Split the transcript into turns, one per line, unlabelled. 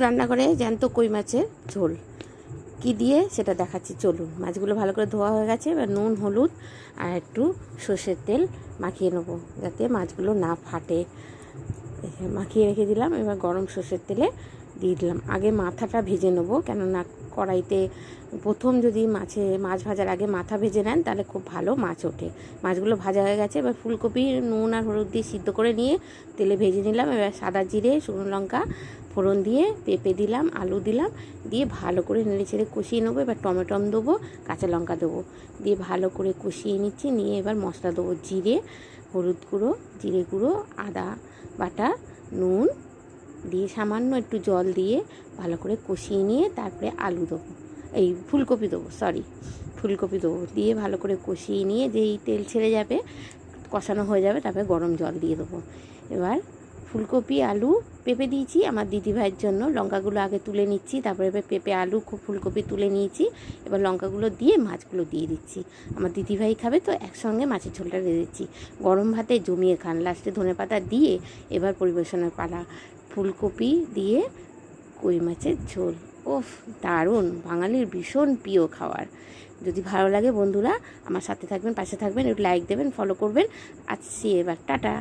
রান্না করে জ্যান্ত কই মাছের ঝোল কি দিয়ে সেটা দেখাচ্ছি, চলুন। মাছগুলো ভালো করে ধোয়া হয়ে গেছে, এবার নুন হলুদ আর একটু সর্ষের তেল মাখিয়ে নেবো যাতে মাছগুলো না ফাটে। মাখিয়ে রেখে দিলাম, এবার গরম সর্ষের তেলে দিয়ে দিলাম। আগে মাথাটা ভেজে নেবো, কেননা কড়াইতে প্রথম যদি মাছ ভাজার আগে মাথা ভেজে নেন তাহলে খুব ভালো মাছ ওঠে। মাছগুলো ভাজা হয়ে গেছে, এবার ফুলকপি নুন আর হলুদ দিয়ে সিদ্ধ করে নিয়ে তেলে ভেজে নিলাম। এবার সাদা জিরে শুকনো লঙ্কা ফোড়ন দিয়ে পেঁপে দিলাম, আলু দিলাম, দিয়ে ভালো করে নেড়ে ছেড়ে কষিয়ে নেবো। এবার টমেটো দেবো, কাঁচা লঙ্কা দেবো, দিয়ে ভালো করে কষিয়ে নিচ্ছি। নিয়ে এবার মশলা দেবো, জিরে, হলুদ গুঁড়ো, জিরে গুঁড়ো, আদা বাটা, নুন দিয়ে সামান্য একটু জল দিয়ে ভালো করে কষিয়ে নিয়ে তারপরে আলু দেবো, ফুলকপি দেবো, ফুলকপি দেবো, দিয়ে ভালো করে কষিয়ে নিয়ে যেই তেল ছেড়ে যাবে, কষানো হয়ে যাবে, তারপরে গরম জল দিয়ে দেবো। এবার ফুলকপি আলু পেঁপে দিয়েছি আমার দিদিভাইয়ের জন্য, লঙ্কাগুলো আগে তুলে নিচ্ছি, তারপরে এবার পেঁপে আলু ফুলকপি তুলে নিয়েছি। এবার লঙ্কাগুলো দিয়ে মাছগুলো দিয়ে দিচ্ছি, আমার দিদিভাই খাবে তো একসঙ্গে মাছের ঝোলটা দিয়ে দিচ্ছি। গরম ভাতে জমিয়ে খান, লাস্টে ধনেপাতা দিয়ে এবার পরিবেশনের পালা। ফুলকপি দিয়ে কই মাছের ঝোল, ওফ দারুণ, বাঙালির ভীষণ প্রিয় খাবার। যদি ভালো লাগে বন্ধুরা আমার সাথে থাকবেন, পাশে থাকবেন, একটু লাইক দেবেন, ফলো করবেন। আসছি এবার, টাটা।